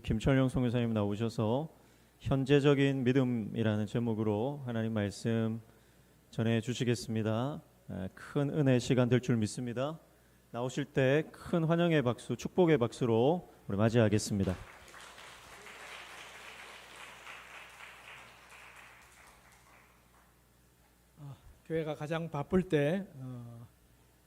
김철용 선교사님 나오셔서 현재적인 믿음이라는 제목으로 하나님 말씀 전해 주시겠습니다. 큰 은혜 시간 될 줄 믿습니다. 나오실 때 큰 환영의 박수, 축복의 박수로 우리 맞이하겠습니다. 교회가 가장 바쁠 때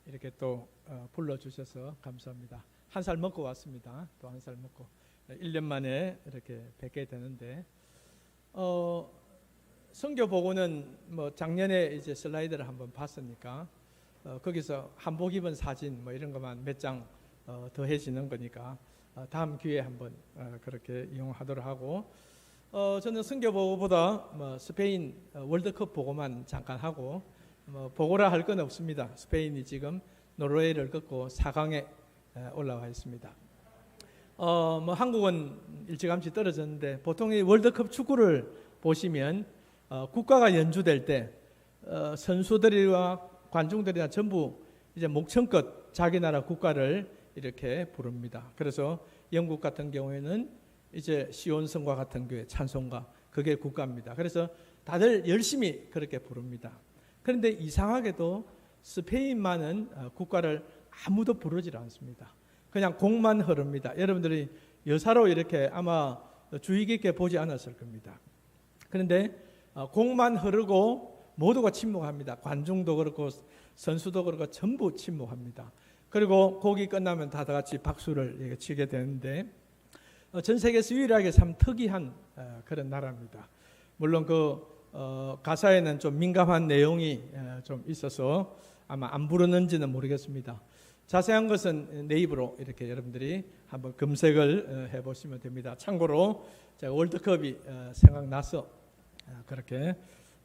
이렇게 또 불러주셔서 감사합니다. 한 살 먹고 왔습니다. 또 한 살 먹고 1년 만에 이렇게 뵙게 되는데 선교 보고는 뭐 작년에 이제 슬라이드를 한번 봤으니까 거기서 한복 입은 사진 뭐 이런 것만 몇 장 더해지는 거니까 다음 기회에 한번 그렇게 이용하도록 하고 저는 선교 보고보다 뭐 스페인 월드컵 보고만 잠깐 하고 뭐 보고라 할 건 없습니다. 스페인이 지금 노르웨이를 꺾고 4강에 올라와 있습니다. 뭐 한국은 일찌감치 떨어졌는데 보통 이 월드컵 축구를 보시면 국가가 연주될 때 선수들이와 관중들이나 전부 이제 목청껏 자기 나라 국가를 이렇게 부릅니다. 그래서 영국 같은 경우에는 이제 시온성과 같은 교회 찬송가 그게 국가입니다. 그래서 다들 열심히 그렇게 부릅니다. 그런데 이상하게도 스페인만은 국가를 아무도 부르질 않습니다. 그냥 곡만 흐릅니다. 여러분들이 여사로 이렇게 아마 주의 깊게 보지 않았을 겁니다. 그런데 곡만 흐르고 모두가 침묵합니다. 관중도 그렇고 선수도 그렇고 전부 침묵합니다. 그리고 곡이 끝나면 다 같이 박수를 치게 되는데 전 세계에서 유일하게 참 특이한 그런 나라입니다. 물론 그 가사에는 좀 민감한 내용이 좀 있어서 아마 안 부르는지는 모르겠습니다. 자세한 것은 네이버로 이렇게 여러분들이 한번 검색을 해보시면 됩니다. 참고로 제가 월드컵이 생각나서 그렇게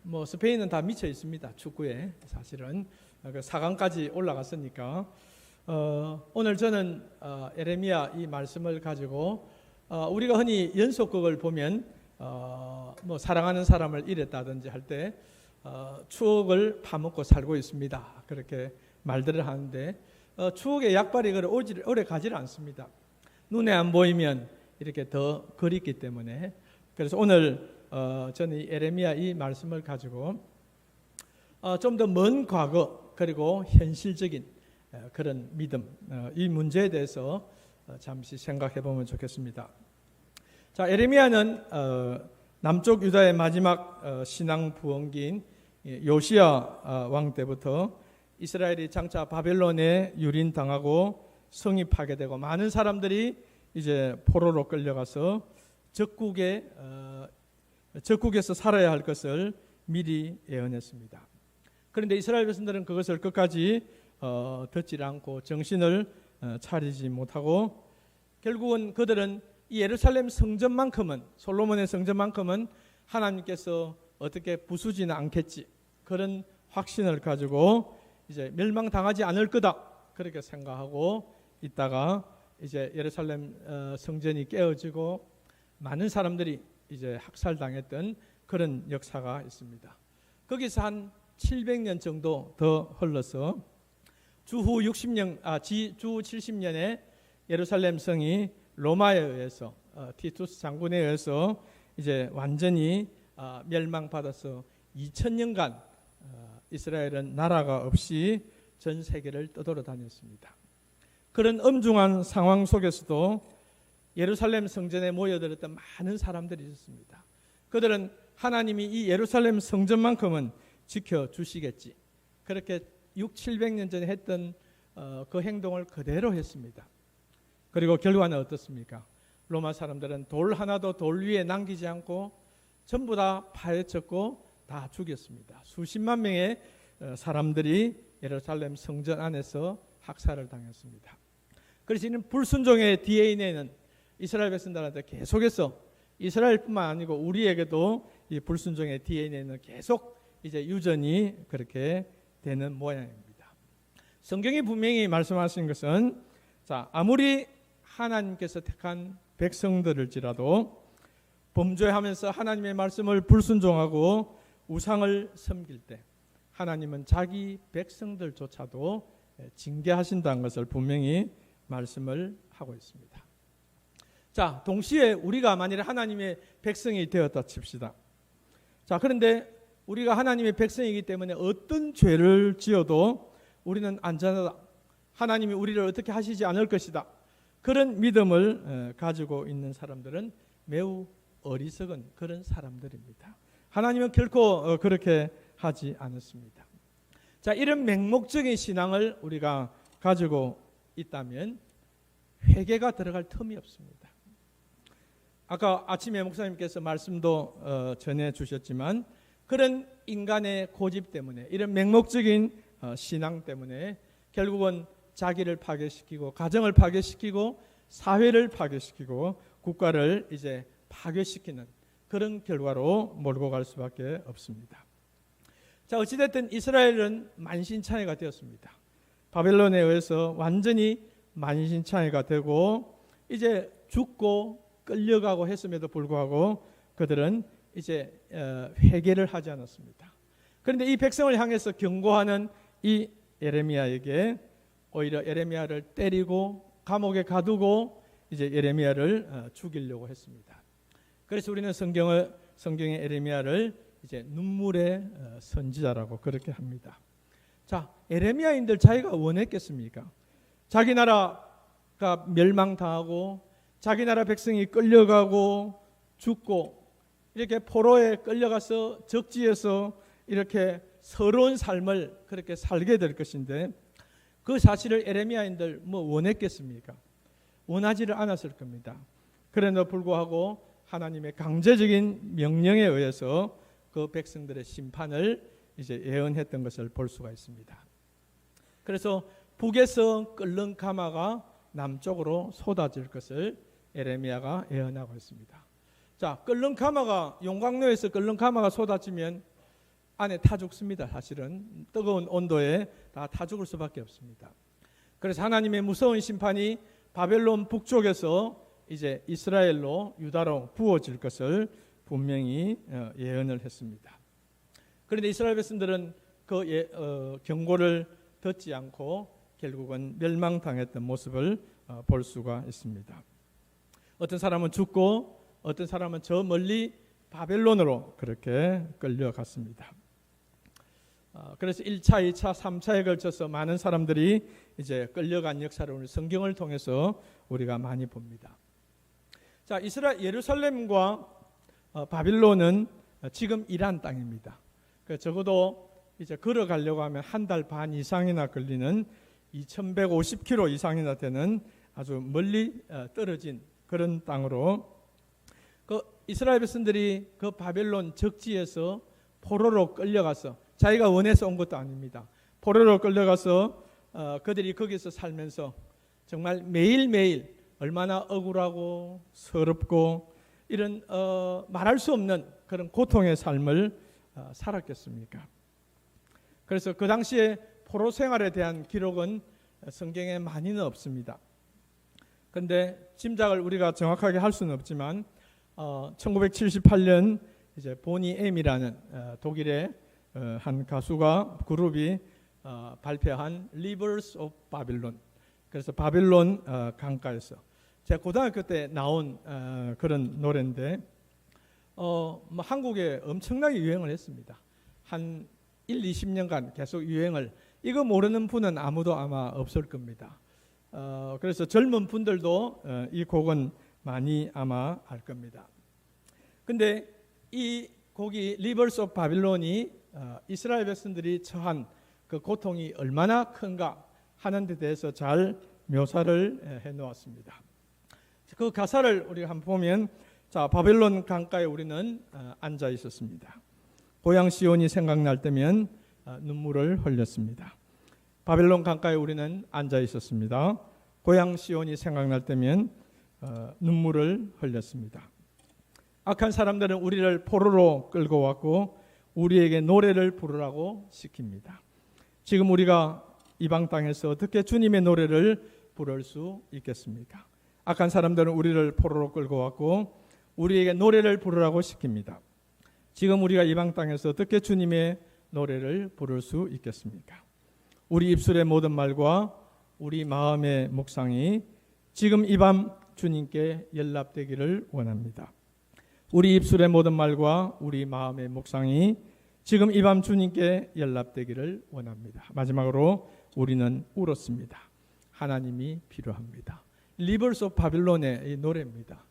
뭐 스페인은 다 미쳐 있습니다. 축구에 사실은 4강까지 올라갔으니까 오늘 저는 에레미야 이 말씀을 가지고 우리가 흔히 연속극을 보면 뭐 사랑하는 사람을 잃었다든지 할 때 추억을 파먹고 살고 있습니다. 그렇게 말들을 하는데 추억의 약발이 오래 가지 않습니다. 눈에 안 보이면 이렇게 더 그립기 때문에. 그래서 오늘 저는 이 에레미야 이 말씀을 가지고 좀 더 먼 과거 그리고 현실적인 그런 믿음 이 문제에 대해서 잠시 생각해 보면 좋겠습니다. 자, 에레미야는 남쪽 유다의 마지막 신앙 부흥기인 요시야 왕 때부터 이스라엘이 장차 바벨론에 유린당하고 성이 파괴되고 많은 사람들이 이제 포로로 끌려가서 적국에서 살아야 할 것을 미리 예언했습니다. 그런데 이스라엘 백성들은 그것을 끝까지 듣지 않고 정신을 차리지 못하고 결국은 그들은 이 예루살렘 성전만큼은 솔로몬의 성전만큼은 하나님께서 어떻게 부수지는 않겠지 그런 확신을 가지고 이제 멸망당하지 않을 거다 그렇게 생각하고 있다가 이제 예루살렘 성전이 깨어지고 많은 사람들이 이제 학살당했던 그런 역사가 있습니다. 거기서 한 700년 정도 더 흘러서 주 70년에 예루살렘 성이 로마에 의해서 티투스 장군에 의해서 이제 완전히 멸망받아서 2000년간 이스라엘은 나라가 없이 전 세계를 떠돌아다녔습니다. 그런 엄중한 상황 속에서도 예루살렘 성전에 모여들었던 많은 사람들이 있었습니다. 그들은 하나님이 이 예루살렘 성전만큼은 지켜주시겠지 그렇게 700년 전에 했던 그 행동을 그대로 했습니다. 그리고 결과는 어떻습니까? 로마 사람들은 돌 하나도 돌 위에 남기지 않고 전부 다 파헤쳤고 다 죽였습니다. 수십만 명의 사람들이 예루살렘 성전 안에서 학살을 당했습니다. 그래서 이는 불순종의 DNA는 이스라엘 백성들한테 계속해서 이스라엘뿐만 아니고 우리에게도 이 불순종의 DNA는 계속 이제 유전이 그렇게 되는 모양입니다. 성경이 분명히 말씀하신 것은 자, 아무리 하나님께서 택한 백성들을지라도 범죄하면서 하나님의 말씀을 불순종하고 우상을 섬길 때 하나님은 자기 백성들조차도 징계하신다는 것을 분명히 말씀을 하고 있습니다. 자, 동시에 우리가 만일에 하나님의 백성이 되었다 칩시다. 자, 그런데 우리가 하나님의 백성이기 때문에 어떤 죄를 지어도 우리는 안전하다. 하나님이 우리를 어떻게 하시지 않을 것이다. 그런 믿음을 가지고 있는 사람들은 매우 어리석은 그런 사람들입니다. 하나님은 결코 그렇게 하지 않았습니다. 자, 이런 맹목적인 신앙을 우리가 가지고 있다면 회개가 들어갈 틈이 없습니다. 아까 아침에 목사님께서 말씀도 전해 주셨지만 그런 인간의 고집 때문에 이런 맹목적인 신앙 때문에 결국은 자기를 파괴시키고 가정을 파괴시키고 사회를 파괴시키고 국가를 이제 파괴시키는 그런 결과로 몰고 갈 수밖에 없습니다. 자, 어찌됐든 이스라엘은 만신창이가 되었습니다. 바벨론에 의해서 완전히 만신창이가 되고 이제 죽고 끌려가고 했음에도 불구하고 그들은 이제 회개를 하지 않았습니다. 그런데 이 백성을 향해서 경고하는 이 예레미야에게 오히려 예레미야를 때리고 감옥에 가두고 이제 예레미야를 죽이려고 했습니다. 그래서 우리는 성경의 예레미야를 이제 눈물의 선지자라고 그렇게 합니다. 자, 예레미야인들 자기가 원했겠습니까? 자기 나라가 멸망당하고 자기 나라 백성이 끌려가고 죽고 이렇게 포로에 끌려가서 적지에서 이렇게 서러운 삶을 그렇게 살게 될 것인데 그 사실을 예레미야인들 뭐 원했겠습니까? 원하지를 않았을 겁니다. 그럼에도 불구하고 하나님의 강제적인 명령에 의해서 그 백성들의 심판을 이제 예언했던 것을 볼 수가 있습니다. 그래서 북에서 끓는 가마가 남쪽으로 쏟아질 것을 예레미야가 예언하고 있습니다. 자, 끓는 가마가 용광로에서 끓는 가마가 쏟아지면 안에 타 죽습니다. 사실은 뜨거운 온도에 다 타 죽을 수밖에 없습니다. 그래서 하나님의 무서운 심판이 바벨론 북쪽에서 이제 이스라엘로 유다로 부어질 것을 분명히 예언을 했습니다. 그런데 이스라엘 백성들은 그 경고를 듣지 않고 결국은 멸망당했던 모습을 볼 수가 있습니다. 어떤 사람은 죽고 어떤 사람은 저 멀리 바벨론으로 그렇게 끌려갔습니다. 그래서 1차, 2차, 3차에 걸쳐서 많은 사람들이 이제 끌려간 역사를 오늘 성경을 통해서 우리가 많이 봅니다. 자, 예루살렘과 바빌론은 지금 이란 땅입니다. 적어도 이제 걸어가려고 하면 한 달 반 이상이나 걸리는 2150km 이상이나 되는 아주 멀리 떨어진 그런 땅으로 그 이스라엘 백성들이 그 바벨론 적지에서 포로로 끌려가서 자기가 원해서 온 것도 아닙니다. 포로로 끌려가서 그들이 거기서 살면서 정말 매일매일 얼마나 억울하고 서럽고 이런 말할 수 없는 그런 고통의 삶을 살았겠습니까? 그래서 그 당시에 포로 생활에 대한 기록은 성경에 많이는 없습니다. 그런데 짐작을 우리가 정확하게 할 수는 없지만 1978년 이제 보니 M이라는 독일의 한 가수가 그룹이 발표한 Rivers of Babylon, 그래서 바빌론 강가에서 제가 고등학교 때 나온 그런 노래인데 한국에 엄청나게 유행을 했습니다. 한 1, 20년간 계속 유행을, 이거 모르는 분은 아무도 아마 없을 겁니다. 그래서 젊은 분들도 이 곡은 많이 아마 알 겁니다. 근데 이 곡이 Rivers of Babylon이 이스라엘 백성들이 처한 그 고통이 얼마나 큰가 하는 데 대해서 잘 묘사를 해 놓았습니다. 그 가사를 우리가 한번 보면, 자, 바벨론 강가에 우리는 앉아 있었습니다. 고향 시온이 생각날 때면 눈물을 흘렸습니다. 바벨론 강가에 우리는 앉아 있었습니다. 고향 시온이 생각날 때면 눈물을 흘렸습니다. 악한 사람들은 우리를 포로로 끌고 왔고 우리에게 노래를 부르라고 시킵니다. 지금 우리가 이방 땅에서 어떻게 주님의 노래를 부를 수 있겠습니까? 악한 사람들은 우리를 포로로 끌고 왔고 우리에게 노래를 부르라고 시킵니다. 지금 우리가 이방 땅에서 어떻게 주님의 노래를 부를 수 있겠습니까? 우리 입술의 모든 말과 우리 마음의 묵상이 지금 이 밤 주님께 연락되기를 원합니다. 우리 입술의 모든 말과 우리 마음의 묵상이 지금 이 밤 주님께 연락되기를 원합니다. 마지막으로 우리는 울었습니다. 하나님이 필요합니다. 리버스 오브 바빌론의 이 노래입니다.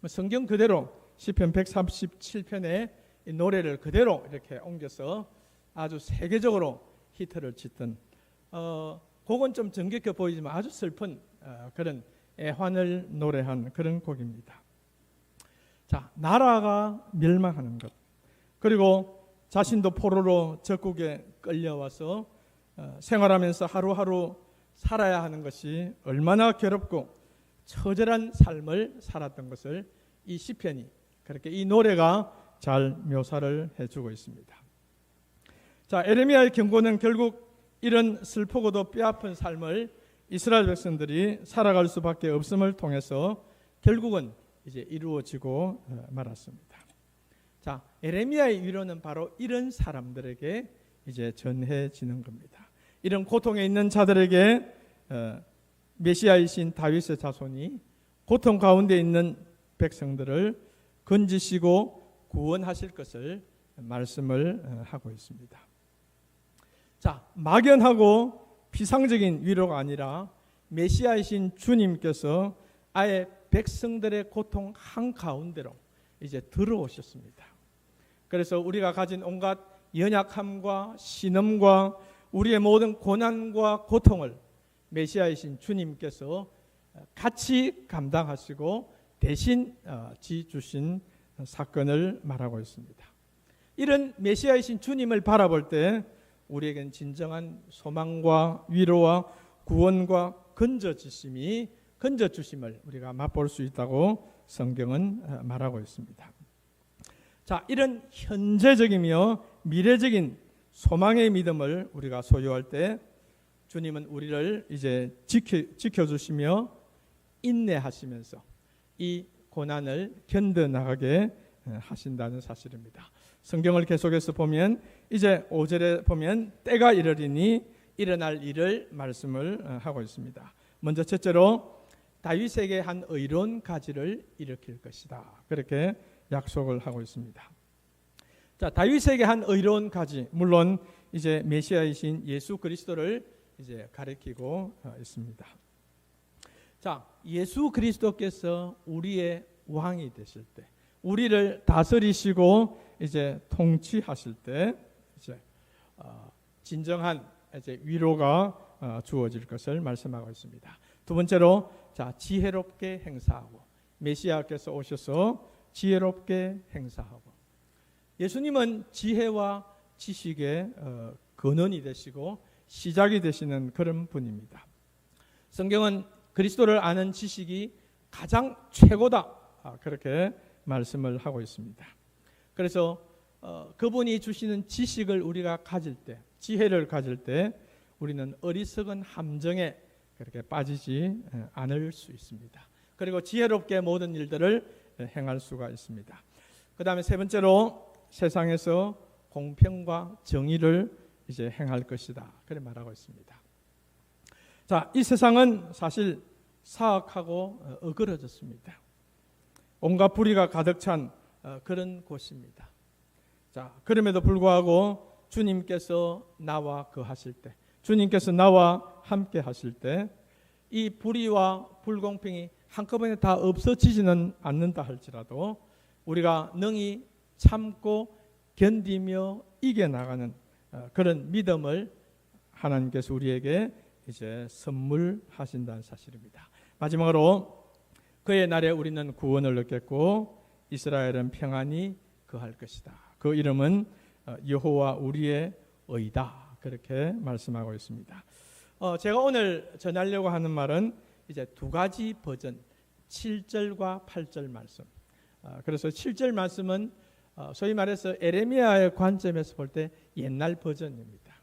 성경 그대로 시편 137편의 이 노래를 그대로 이렇게 옮겨서 아주 세계적으로 히트를 쳤던 곡은 좀 정겹게 보이지만 아주 슬픈 그런 애환을 노래한 그런 곡입니다. 자, 나라가 멸망하는 것, 그리고 자신도 포로로 적국에 끌려와서 생활하면서 하루하루 살아야 하는 것이 얼마나 괴롭고 처절한 삶을 살았던 것을 이 시편이, 그렇게 이 노래가 잘 묘사를 해주고 있습니다. 자, 에레미야의 경고는 결국 이런 슬프고도 뼈아픈 삶을 이스라엘 백성들이 살아갈 수밖에 없음을 통해서 결국은 이제 이루어지고 말았습니다. 자, 에레미야의 위로는 바로 이런 사람들에게 이제 전해지는 겁니다. 이런 고통에 있는 자들에게 메시아이신 다윗의 자손이 고통 가운데 있는 백성들을 건지시고 구원하실 것을 말씀을 하고 있습니다. 자, 막연하고 피상적인 위로가 아니라 메시아이신 주님께서 아예 백성들의 고통 한가운데로 이제 들어오셨습니다. 그래서 우리가 가진 온갖 연약함과 신음과 우리의 모든 고난과 고통을 메시아이신 주님께서 같이 감당하시고 대신 지주신 사건을 말하고 있습니다. 이런 메시아이신 주님을 바라볼 때 우리에겐 진정한 소망과 위로와 구원과 건져주심을 우리가 맛볼 수 있다고 성경은 말하고 있습니다. 자, 이런 현재적이며 미래적인 소망의 믿음을 우리가 소유할 때 주님은 우리를 이제 지켜주시며 인내하시면서 이 고난을 견뎌나가게 하신다는 사실입니다. 성경을 계속해서 보면 이제 5절에 보면 때가 이르리니 일어날 일을 말씀을 하고 있습니다. 먼저 첫째로 다윗에게 한 의로운 가지를 일으킬 것이다. 그렇게 약속을 하고 있습니다. 자, 다윗에게 한 의로운 가지, 물론 이제 메시아이신 예수 그리스도를 이제 가리키고 있습니다. 자, 예수 그리스도께서 우리의 왕이 되실 때, 우리를 다스리시고 이제 통치하실 때 이제 진정한 이제 위로가 주어질 것을 말씀하고 있습니다. 두 번째로 자, 지혜롭게 행사하고, 메시아께서 오셔서 지혜롭게 행사하고, 예수님은 지혜와 지식의 근원이 되시고 시작이 되시는 그런 분입니다. 성경은 그리스도를 아는 지식이 가장 최고다, 그렇게 말씀을 하고 있습니다. 그래서 그분이 주시는 지식을 우리가 가질 때, 지혜를 가질 때 우리는 어리석은 함정에 그렇게 빠지지 않을 수 있습니다. 그리고 지혜롭게 모든 일들을 행할 수가 있습니다. 그 다음에 세 번째로 세상에서 공평과 정의를 이제 행할 것이다, 그렇게 말하고 있습니다. 자, 이 세상은 사실 사악하고 어그러졌습니다. 온갖 불의가 가득 찬 그런 곳입니다. 자, 그럼에도 불구하고 주님께서 나와 거하실 때, 주님께서 나와 함께 하실 때 이 불의와 불공평이 한꺼번에 다 없어지지는 않는다 할지라도 우리가 능히 참고 견디며 이겨나가는 그런 믿음을 하나님께서 우리에게 이제 선물하신다는 사실입니다. 마지막으로 그의 날에 우리는 구원을 얻겠고 이스라엘은 평안히 거할 것이다. 그 이름은 여호와 우리의 의다, 그렇게 말씀하고 있습니다. 제가 오늘 전하려고 하는 말은 이제 두 가지 버전, 7절과 8절 말씀. 그래서 7절 말씀은 소위 말해서 에레미야의 관점에서 볼 때 옛날 버전입니다.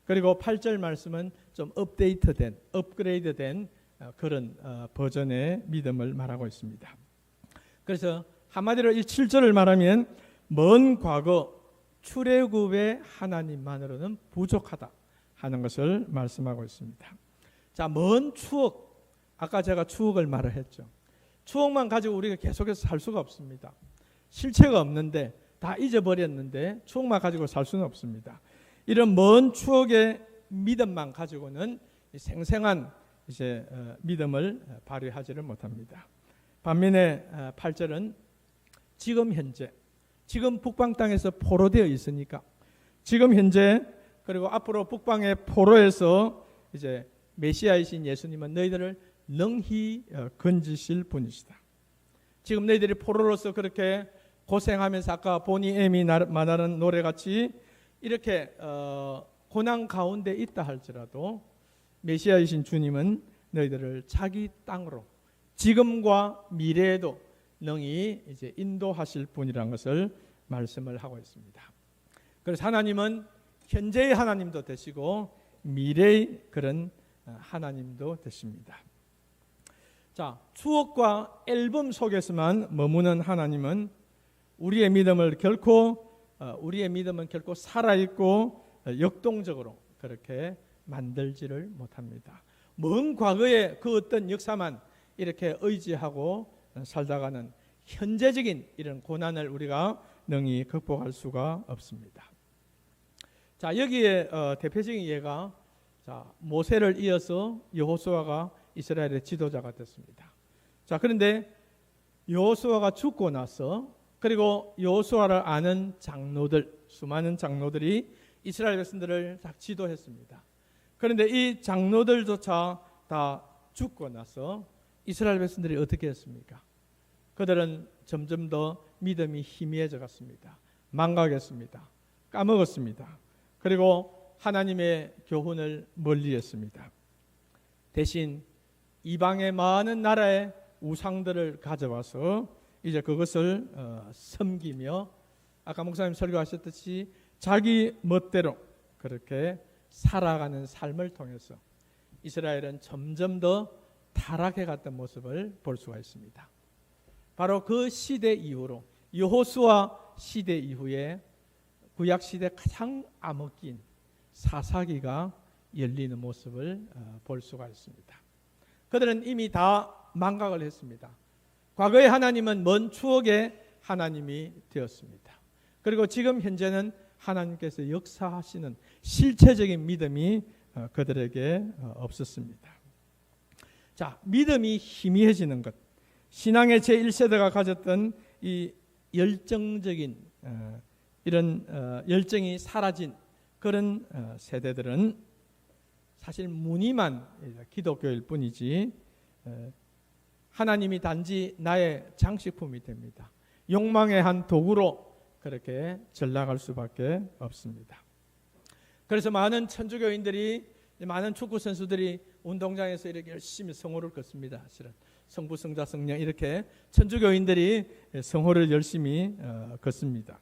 그리고 8절 말씀은 좀 업그레이드된 그런 버전의 믿음을 말하고 있습니다. 그래서 한마디로 이 7절을 말하면 먼 과거 출애굽의 하나님만으로는 부족하다 하는 것을 말씀하고 있습니다. 자, 먼 추억, 아까 제가 추억을 말을 했죠. 추억만 가지고 우리가 계속해서 살 수가 없습니다. 실체가 없는데 다 잊어버렸는데 추억만 가지고 살 수는 없습니다. 이런 먼 추억의 믿음만 가지고는 생생한 이제 믿음을 발휘하지를 못합니다. 반면에 8절은 지금 현재, 지금 북방 땅에서 포로되어 있으니까 지금 현재 그리고 앞으로 북방의 포로에서 이제 메시아이신 예수님은 너희들을 능히 건지실 분이시다. 지금 너희들이 포로로서 그렇게 고생하면서 아까 보니 에미 말하는 노래같이 이렇게 고난 가운데 있다 할지라도 메시아이신 주님은 너희들을 자기 땅으로 지금과 미래에도 능히 이제 인도하실 분이라는 것을 말씀을 하고 있습니다. 그래서 하나님은 현재의 하나님도 되시고 미래의 그런 하나님도 되십니다. 자, 추억과 앨범 속에서만 머무는 하나님은 우리의 믿음은 결코 살아있고 역동적으로 그렇게 만들지를 못합니다. 먼 과거의 그 어떤 역사만 이렇게 의지하고 살다가는 현재적인 이런 고난을 우리가 능히 극복할 수가 없습니다. 자, 여기에 대표적인 예가 모세를 이어서 여호수아가 이스라엘의 지도자가 됐습니다. 자, 그런데 여호수아가 죽고 나서 그리고 여호수아를 아는 장로들, 수많은 장로들이 이스라엘 백성들을 다 지도했습니다. 그런데 이 장로들조차 다 죽고 나서 이스라엘 백성들이 어떻게 했습니까? 그들은 점점 더 믿음이 희미해져 갔습니다. 망각했습니다. 까먹었습니다. 그리고 하나님의 교훈을 멀리했습니다. 대신 이방의 많은 나라의 우상들을 가져와서 이제 그것을 섬기며 아까 목사님 설교하셨듯이 자기 멋대로 그렇게 살아가는 삶을 통해서 이스라엘은 점점 더 타락해 갔던 모습을 볼 수가 있습니다. 바로 그 시대 이후로 여호수아 시대 이후에 구약 시대 가장 암흑긴 사사기가 열리는 모습을 볼 수가 있습니다. 그들은 이미 다 망각을 했습니다. 과거의 하나님은 먼 추억의 하나님이 되었습니다. 그리고 지금 현재는 하나님께서 역사하시는 실체적인 믿음이 그들에게 없었습니다. 자, 믿음이 희미해지는 것, 신앙의 제1세대가 가졌던 이 열정적인 이런 열정이 사라진 그런 세대들은 사실 무늬만 기독교일 뿐이지 하나님이 단지 나의 장식품이 됩니다. 욕망의 한 도구로 그렇게 전락할 수밖에 없습니다. 그래서 많은 천주교인들이, 많은 축구 선수들이 운동장에서 이렇게 열심히 성호를 걷습니다. 실은 성부, 성자, 성령 이렇게 천주교인들이 성호를 열심히 걷습니다.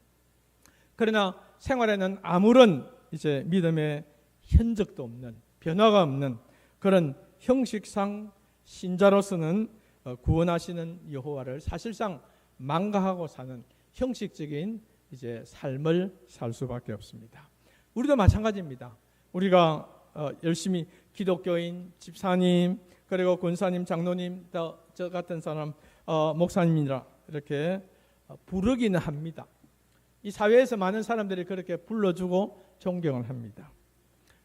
그러나 생활에는 아무런 이제 믿음의 흔적도 없는, 변화가 없는 그런 형식상 신자로서는 구원하시는 여호와를 사실상 망각하고 사는 형식적인 이제 삶을 살 수밖에 없습니다. 우리도 마찬가지입니다. 우리가 열심히 기독교인, 집사님, 그리고 권사님, 장로님, 저 같은 사람, 목사님이라 이렇게 부르기는 합니다. 이 사회에서 많은 사람들이 그렇게 불러주고 존경을 합니다.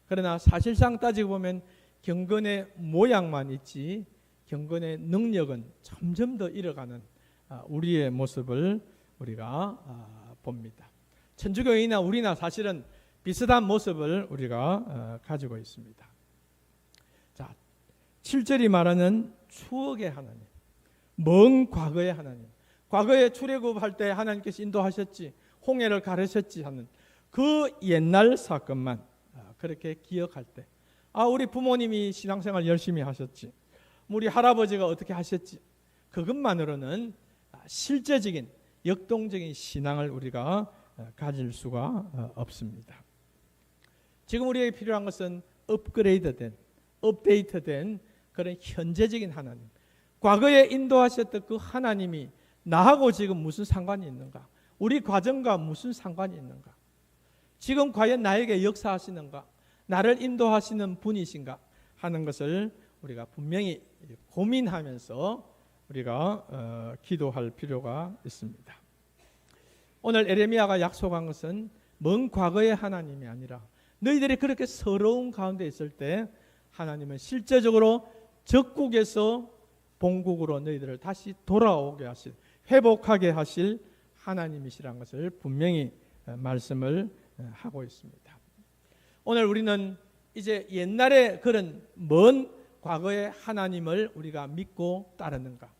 그러나 사실상 따지고 보면 경건의 모양만 있지 경건의 능력은 점점 더 잃어가는 우리의 모습을 우리가 봅니다. 천주교인이나 우리나 사실은 비슷한 모습을 우리가 가지고 있습니다. 자, 7절이 말하는 추억의 하나님, 먼 과거의 하나님, 과거에 출애굽할 때 하나님께서 인도하셨지, 홍해를 가르셨지 하는 그 옛날 사건만 그렇게 기억할 때, 우리 부모님이 신앙생활 열심히 하셨지, 우리 할아버지가 어떻게 하셨지, 그것만으로는 실제적인 역동적인 신앙을 우리가 가질 수가 없습니다. 지금 우리에게 필요한 것은 업그레이드된, 업데이트된 그런 현재적인 하나님, 과거에 인도하셨던 그 하나님이 나하고 지금 무슨 상관이 있는가, 우리 과정과 무슨 상관이 있는가, 지금 과연 나에게 역사하시는가, 나를 인도하시는 분이신가 하는 것을 우리가 분명히 고민하면서 우리가 기도할 필요가 있습니다. 오늘 에레미야가 약속한 것은 먼 과거의 하나님이 아니라 너희들이 그렇게 서러운 가운데 있을 때 하나님은 실제적으로 적국에서 본국으로 너희들을 다시 돌아오게 하실, 회복하게 하실 하나님이시라는 것을 분명히 말씀을 하고 있습니다. 오늘 우리는 이제 옛날에 그런 먼 과거의 하나님을 우리가 믿고 따르는가?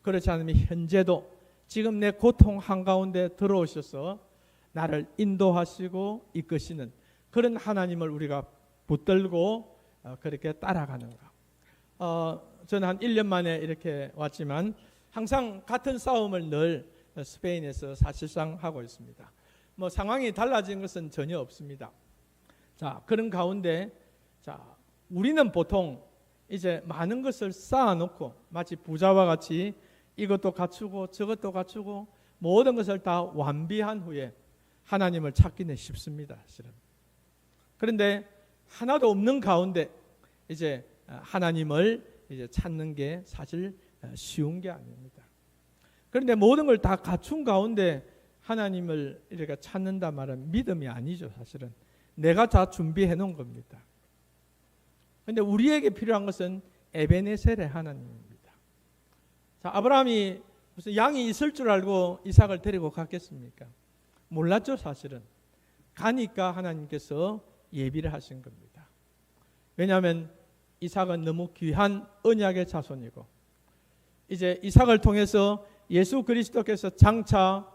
그렇지 않으면 현재도 지금 내 고통 한가운데 들어오셔서 나를 인도하시고 이끄시는 그런 하나님을 우리가 붙들고 그렇게 따라가는가? 저는 한 1년 만에 이렇게 왔지만 항상 같은 싸움을 늘 스페인에서 사실상 하고 있습니다. 뭐 상황이 달라진 것은 전혀 없습니다. 자, 그런 가운데 우리는 보통 이제 많은 것을 쌓아놓고 마치 부자와 같이 이것도 갖추고 저것도 갖추고 모든 것을 다 완비한 후에 하나님을 찾기는 쉽습니다, 사실은. 그런데 하나도 없는 가운데 이제 하나님을 이제 찾는 게 사실 쉬운 게 아닙니다. 그런데 모든 걸 다 갖춘 가운데 하나님을 이렇게 찾는다 말은 믿음이 아니죠, 사실은. 내가 다 준비해 놓은 겁니다. 그런데 우리에게 필요한 것은 에베네셀의 하나님입니다. 자, 아브라함이 무슨 양이 있을 줄 알고 이삭을 데리고 갔겠습니까? 몰랐죠, 사실은. 가니까 하나님께서 예비를 하신 겁니다. 왜냐하면 이삭은 너무 귀한 언약의 자손이고 이제 이삭을 통해서 예수 그리스도께서 장차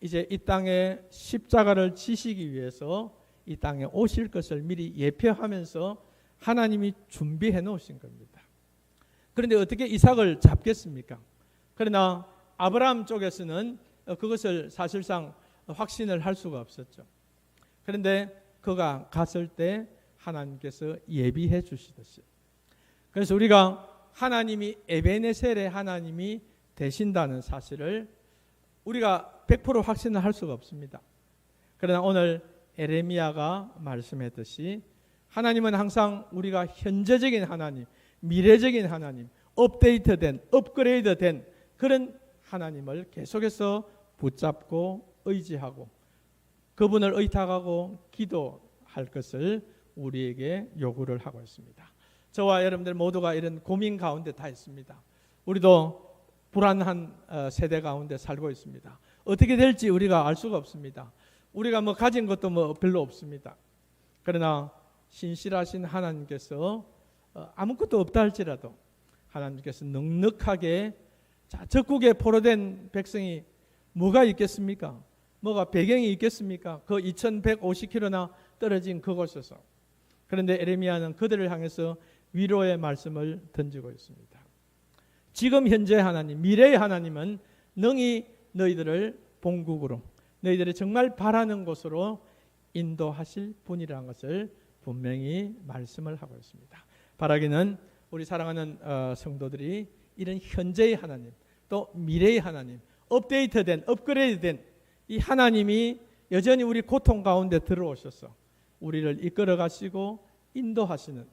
이제 이 땅에 십자가를 지시기 위해서 이 땅에 오실 것을 미리 예표하면서 하나님이 준비해 놓으신 겁니다. 그런데 어떻게 이삭을 잡겠습니까? 그러나 아브라함 쪽에서는 그것을 사실상 확신을 할 수가 없었죠. 그런데 그가 갔을 때 하나님께서 예비해 주시듯이. 그래서 우리가 하나님이 에베네셀의 하나님이 되신다는 사실을 우리가 100% 확신을 할 수가 없습니다. 그러나 오늘 에레미야가 말씀했듯이 하나님은 항상 우리가 현재적인 하나님, 미래적인 하나님, 업데이트된, 업그레이드된 그런 하나님을 계속해서 붙잡고 의지하고 그분을 의탁하고 기도할 것을 우리에게 요구를 하고 있습니다. 저와 여러분들 모두가 이런 고민 가운데 다 있습니다. 우리도 불안한 세대 가운데 살고 있습니다. 어떻게 될지 우리가 알 수가 없습니다. 우리가 뭐 가진 것도 뭐 별로 없습니다. 그러나 신실하신 하나님께서 아무것도 없다 할지라도 하나님께서 넉넉하게 적국에 포로된 백성이 뭐가 있겠습니까? 뭐가 배경이 있겠습니까? 그 2150km나 떨어진 그곳에서. 그런데 에레미야는 그들을 향해서 위로의 말씀을 던지고 있습니다. 지금 현재 하나님, 미래의 하나님은 능히 너희들을 본국으로, 너희들이 정말 바라는 곳으로 인도하실 분이라는 것을 분명히 말씀을 하고 있습니다. 바라기는 우리 사랑하는 성도들이 이런 현재의 하나님, 또 미래의 하나님, 업데이트된, 업그레이드된 이 하나님이 여전히 우리 고통 가운데 들어오셔서 우리를 이끌어 가시고 인도하시는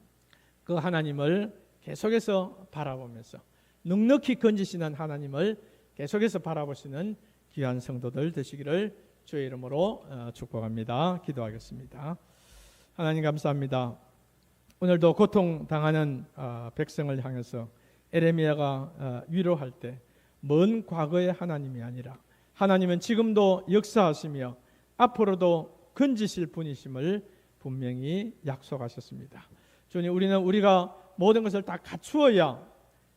그 하나님을 계속해서 바라보면서 넉넉히 건지시는 하나님을 계속해서 바라보시는 귀한 성도들 되시기를 주의 이름으로 축복합니다. 기도하겠습니다. 하나님 감사합니다. 오늘도 고통당하는 백성을 향해서 에레미야가 위로할 때 먼 과거의 하나님이 아니라 하나님은 지금도 역사하시며 앞으로도 건지실 분이심을 분명히 약속하셨습니다. 주님, 우리가 모든 것을 다 갖추어야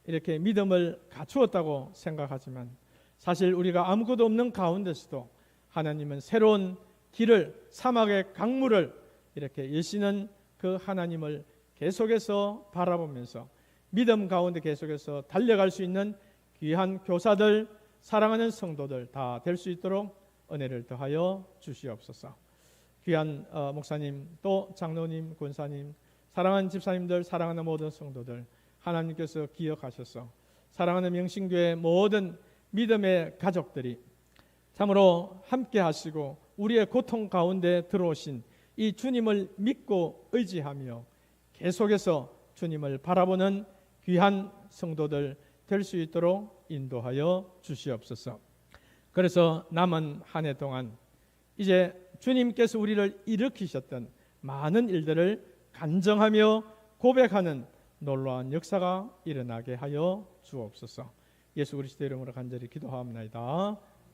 이렇게 믿음을 갖추었다고 생각하지만 사실 우리가 아무것도 없는 가운데서도 하나님은 새로운 길을, 사막의 강물을 이렇게 여시는 그 하나님을 계속해서 바라보면서 믿음 가운데 계속해서 달려갈 수 있는 귀한 교사들, 사랑하는 성도들 다 될 수 있도록 은혜를 더하여 주시옵소서. 귀한 목사님, 또 장로님, 권사님, 사랑하는 집사님들, 사랑하는 모든 성도들 하나님께서 기억하셔서 사랑하는 명신교회 모든 믿음의 가족들이 참으로 함께 하시고 우리의 고통 가운데 들어오신 이 주님을 믿고 의지하며 계속해서 주님을 바라보는 귀한 성도들 될 수 있도록 인도하여 주시옵소서. 그래서 남은 한 해 동안 이제 주님께서 우리를 일으키셨던 많은 일들을 간증하며 고백하는 놀라운 역사가 일어나게 하여 주옵소서. 예수 그리스도 이름으로 간절히 기도하옵나이다.